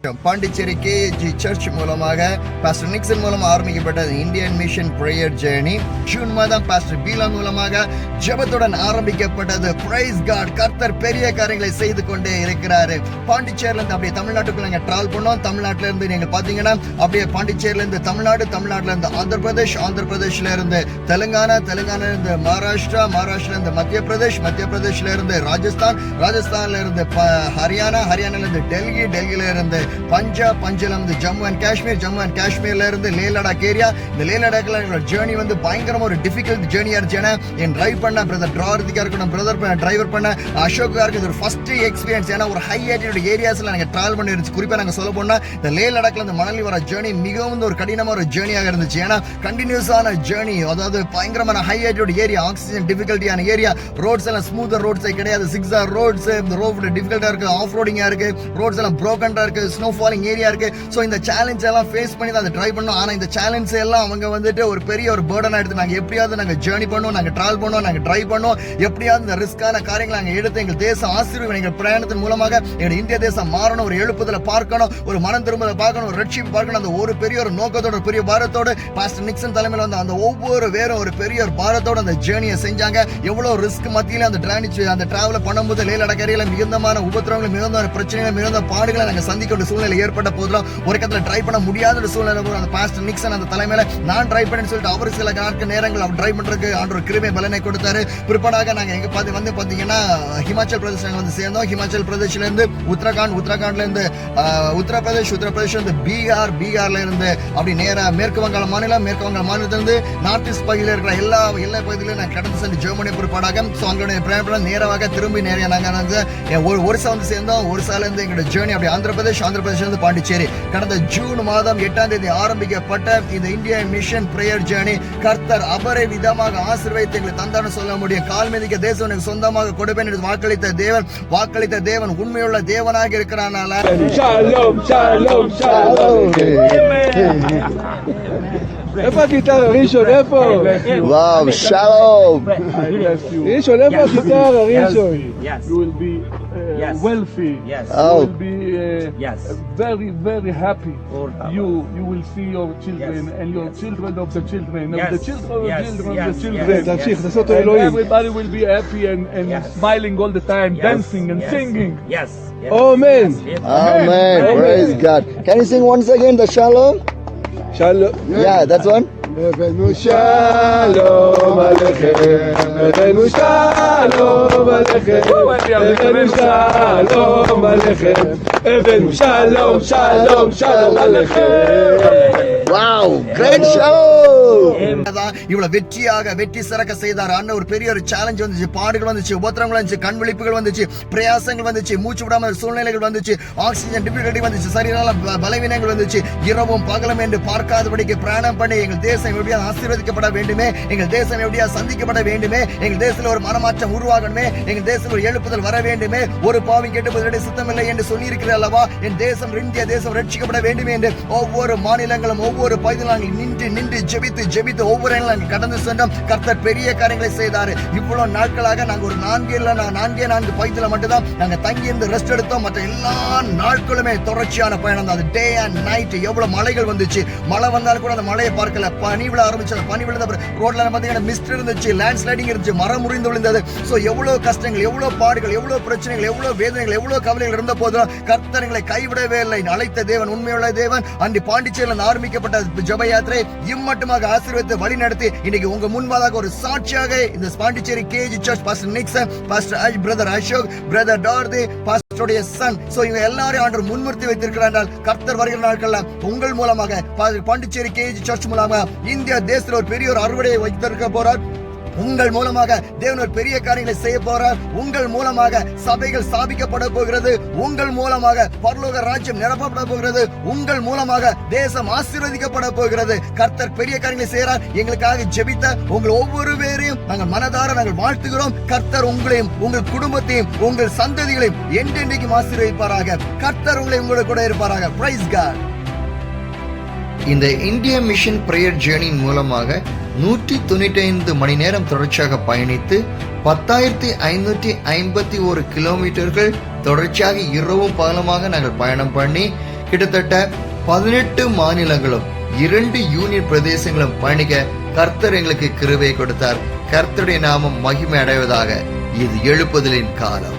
Pondicherry KG search மூலமாக pastor Nixon மூலமாக ஆரம்பிக்கப்பட்டது Indian mission prayer journey. June மாதம் பாஸ்டர் பீலா மூலமாக ஜெபத்துடன் ஆரம்பிக்கப்பட்டது. பிரைஸ் காட், கர்த்தர் பெரிய காரியங்களை செய்து கொண்டே இருக்கிறாரு. பாண்டிச்சேரியில இருந்து அப்படியே தமிழ்நாட்டுக்குள்ள நாங்கள் டிராவல் பண்ணோம். தமிழ்நாட்டில இருந்து நீங்க பாத்தீங்கன்னா அப்படியே பாண்டிச்சேரியில இருந்து தமிழ்நாடு, தமிழ்நாட்டில இருந்து ஆந்திர பிரதேஷ், ஆந்திர பிரதேஷ்ல இருந்து தெலுங்கானா, தெலுங்கானா இருந்து மகாராஷ்டிரா, மகாராஷ்டிரா இருந்து மத்திய பிரதேஷ், மத்திய பிரதேஷ்ல இருந்து ராஜஸ்தான், ராஜஸ்தான்ல இருந்து ஹரியானா, ஹரியானால இருந்து டெல்லி, டெல்லியில இருந்து பஞ்சாப், பஞ்சாப்ல இருந்து ஜம்மு அண்ட் காஷ்மீர், ஜம்மு அண்ட் காஷ்மீர்ல இருந்து லே லடாக் ஏரியா. இந்த லே லடாக்ல ஜேர்னி வந்து பயங்கரமா ஒரு டிஃபிகல்ட் ஜேர்னியா இருந்துச்சு. ஏன்னா என் டிரைவ் பண்ண பிரதர் டிராவர்த்திக்கா இருக்கட்டும், பிரதர் டிரைவர் பண்ண அசோக்கா இருக்கு, ஒரு ஃபர்ஸ்ட் எக்ஸ்பீரியன்ஸ். ஏன்னா ஒரு ஹை ஆல்டிடியூட் ஏரியாஸ்ல நாங்க டிராவல் பண்ணி இருந்துச்சு. குறிப்பா நாங்க சொல்ல போனா இந்த லே லடாக்ல இந்த மணலி வர ஜேர்னி மிகவும் ஒரு கடினமான ஒரு ஜேர்னியாக இருந்துச்சு. ஏன்னா கண்டினியூஸான ஜேர்னி, அதாவது பயங்கரமான ஹை ஆல்டிடியூட் ஏரியா, ஆக்சிஜன் டிஃபிகல்ட்டியான ஏரியா, ரோட்ஸ் எல்லாம் ஸ்மூத்தர் ரோட்ஸே கிடையாது, சிக்ஸார் ரோட்ஸ், இந்த ரோட் டிஃபிகல்ட்டா இருக்கு, ஆஃப் ரோடிங்கா இருக்கு, ரோட்ஸ் எல்லாம் ப்ரோக்கன்டா இருக்கு, ஸ்னோ ஃபாலிங் ஏரியா இருக்கு. சோ இந்த சேலஞ்ச் எல்லாம் ஃபேஸ் பண்ணி தான் அதை டிரைவ் பண்ணோம். ஆனா இந்த சேலஞ்ச் எல்லாம் அவங்க வந்துட்டு ஒரு பெரிய ஒரு பர்டனா எடுத்து நாங்க எப்படியாவது நாங்க ஜேர்னி பண்ணுவோம், நாங்க டிராவல் பண்ணுவோம், நாங்க டிரைவ் பண்ணுவோம், எப்படியாவது இந்த ரிஸ்கான காரியங்களை நாங்க எடுத்து எங்கள் தேசம் ஆசீர்வாதம், எங்கள் பிரயாணத்தின் மூலமாக எங்கள் இந்திய தேசம் மாறணும், ஒரு எழுப்புதலை பார்க்கணும், ஒரு மனம் திரும்பலை பார்க்கணும், ஒரு ரட்சிப்பு பார்க்கணும். அந்த ஒரு பெரிய ஒரு நோக்கத்தோட, ஒரு பெரிய பாரத்தோடு பாஸ்டர் நிக்சன் தலைமையில் வந்து அந்த ஒவ்வொரு வேறும் ஒரு பெரிய ஒரு பாரத்தோட அந்த ஜேர்னியை செஞ்சாங்க. எவ்வளவு ரிஸ்க் மத்தியில அந்த டிராவல் பண்ணும்போது லே லடாக் ஏரியால மிகுந்தமான உபத்திரவங்கள், மிகுந்த பிரச்சனைகள், மிகுந்த பாடுகளை நாங்க சந்திக்க சூழ்நிலை ஏற்பட்ட போதிலும் ஒரு கட்டத்துல டிரைவ் பண்ண முடியாத சூழ்நிலை அந்த பாஸ்டர் நிக்சன் அந்த தலைமையில நான் டிரைவ் பண்ணி சொல்லிட்டு அவர் சில நேரங்கள் அவர் டிரைவ் பண்றதுக்கு ஆண்டவர் கிருபை பலனை கொடுத்தாரு. பிற்பாடாக நாங்க எங்க வந்து பாத்தீங்கன்னா ஹிமாச்சல் பிரதேஷ் நாங்க வந்து சேர்ந்தோம். ஹிமாச்சல் பிரதேஷ்ல இருந்து உத்தரகாண்ட், உத்தரகாண்ட்ல இருந்து உத்தரப்பிரதேஷ், உத்தரப்பிரதேஷ்ல இருந்து பீகார், பீகார்ல இருந்து அப்படி நேரா மேற்கு வங்காள மாநிலம், மேற்கு வங்காள மாநிலத்தில இருந்து நார்த் ஈஸ்ட் பகுதியில் இருக்கிற எல்லா பகுதியிலும் நாங்கள் கடந்து சென்று ஜெர்மனி பிற்பாடாக அங்களுடைய பிரயாணம் நேராக திரும்பி நேர நாங்கள் ஒரிசா வந்து சேர்ந்தோம். ஒரிசால இருந்து எங்களுடைய ஜேர்னி அப்படி ஆந்திர பிரதேஷ், ஆந்திர பிரதேஷ்ல இருந்து பாண்டிச்சேரி. கடந்த ஜூன் மாதம் 8ஆம் தேதி ஆரம்பிக்கப்பட்ட இந்த இந்தியன் மிஷன் பிரேயர் ஜேர்னி கர்த்தர் அபரை விதமாக ஆசீர்வதித்து எங்களை தந்தான்னு சொல்ல முடியும். கால் மிதிக்க தேசம் எனக்கு சொந்தமாக கொடுப்பேன் என்று வாக்களித்த தேவன் உண்மையுள்ள தேவனாக இருக்கிறானால איפה הגיטרה, ראשון? איפה? וואו, שלום. ראשון, איפה הגיטרה, ראשון? You will be wealthy. You will be very, very happy. You will see your children and your children of the children of the children of the children of the children. תמשיך, תעשה אותו אלוהים. Everybody will be happy and smiling all the time, dancing and singing. Yes. Amen. Amen. Praise God. Can you sing once again the shalom? Shalom. Yeah, that's one. הבאנו שלום עליכם, הבאנו שלום עליכם, הבאנו שלום עליכם, הבאנו שלום, שלום, שלום עליכם. Wow, great show. இவ்வளவு வெற்றி சிறக்க செய்தார். அண்ணன் ஒரு பெரிய ஒரு challenge வந்துச்சு, பாடுகள் வந்துச்சு, உபத்திரங்கள் வந்துச்சு, கண் விழிப்புகள் வந்துச்சு, பிரயாசங்கள் வந்துச்சு, மூச்சு விடாம சூழ்நிலைகள் வந்துச்சு, ஆக்சிஜன் டிஃபிகல்ட்டி வந்துச்சு, சரீரால பலவீனங்கள் வந்துச்சு. இரவும் பகலும் என்று பார்க்காதபடிக்கு பிராணம் பண்ணி எங்கள் தேசம் எப்படியா ஆசீர்வதிக்கப்பட வேண்டுமே, எங்கள் தேசம் எப்படியா சந்திக்கப்பட வேண்டுமே, எங்கள் தேசத்தில் ஒரு மனமாற்றம் உருவாகணுமே, எங்கள் தேசத்தில் ஒரு எழுப்புதல் வர வேண்டுமே, ஒரு பாவி கேட்டு சுத்தமில்லை என்று சொல்லியிருக்கிறேன் அல்லவா, என் தேசம் இந்திய தேசம் ரட்சிக்கப்பட வேண்டுமே என்று ஒவ்வொரு மாநிலங்களும் ஒவ்வொரு பகுதியிலும் நின்று ஜெபித்து ஒவ்வொரு கடந்து சென்றோம். கர்த்தர் பெரிய காரியங்களை செய்தாரு. இவ்வளவு நாட்களாக நாங்க ஒரு 4 பகுதியில மட்டும்தான் நாங்க தங்கி இருந்து ரெஸ்ட் எடுத்தோம். மற்ற எல்லா நாட்களுமே தொடர்ச்சியான பயணம் தான். டே அண்ட் நைட் எவ்வளவு மழைகள் வந்துச்சு, மழை வந்தாலும் கூட அந்த மழையை பார்க்கல. பனி விழ ஆரம்பிச்சது, பனி விழுந்த ரோட்ல பாத்தீங்கன்னா மிஸ்ட் இருந்துச்சு, லேண்ட் ஸ்லைடிங் இருந்துச்சு, மரம் முறிந்து விழுந்தது. சோ எவ்வளவு கஷ்டங்கள், எவ்வளவு பாடுகள், எவ்வளவு பிரச்சனைகள், எவ்வளவு வேதனைகள், எவ்வளவு கவலைகள் இருந்த போதும் கர்த்தர்களை கைவிடவே இல்லை. அழைத்த தேவன், உண்மையுள்ள தேவன். அன்று பாண்டிச்சேரியில் ஆரம்பிக்கப்பட்ட ஜெப யாத்திரை இம்மட்டுமாக ஆசீர்வதித்து வழி நடத்தி இன்னைக்கு உங்க முன்பாக ஒரு சாட்சியாக இந்த Pondicherry KG church pastor Nixon, pastor brother Ashok, brother Dorothy, பாஸ்டருடைய சன், சோ இவங்க எல்லாரையும் ஆண்டவர் முன்னிறுத்தி வைத்திருக்கிறார்கள். கர்த்தர் வருகிற நாட்கள்ல உங்கள் மூலமாக பாண்டிச்சேரி கேஜி சர்ச் மூலமாக இந்திய தேசத்தில் ஒரு பெரிய ஒரு அறுவடையை வைத்திருக்க போறார். உங்கள் மூலமாக தேவன் ஒரு பெரிய காரியங்களை செய்ய போறார். உங்கள் மூலமாக சபைகள் ஸ்தாபிக்கப்பட போகிறது. உங்கள் மூலமாக பரலோக ராஜ்யம் நிரப்பப்பட போகிறது. உங்கள் மூலமாக தேசம் ஆசீர்வதிக்கப்பட போகிறது. கர்த்தர் பெரிய காரியங்களை செய்கிறார். எங்களுக்காக ஜெபித்த உங்கள் ஒவ்வொரு பேரையும் நாங்கள் மனதார நாங்கள் வாழ்த்துகிறோம். கர்த்தர் உங்களையும், உங்கள் குடும்பத்தையும், உங்கள் சந்ததிகளையும் என்றென்றைக்கும் ஆசீர்வதிப்பாராக. கர்த்தர் உங்களை கூட இருப்பாராக. Praise God. இந்த இந்திய மிஷன் பிரேயர் ஜேர்னி மூலமாக 195 மணி நேரம் தொடர்ச்சியாக பயணித்து 10,551 கிலோமீட்டர்கள் தொடர்ச்சியாக இரவும் பகலுமாக நாங்கள் பயணம் பண்ணி கிட்டத்தட்ட 18 மாநிலங்களும் 2 யூனியன் பிரதேசங்களும் பயணிக்க கர்த்தர் எங்களுக்கு கிருபை கொடுத்தார். கர்த்தருடைய நாமம் மகிமை அடைவதாக. இது எழுப்புதலின் காலம்.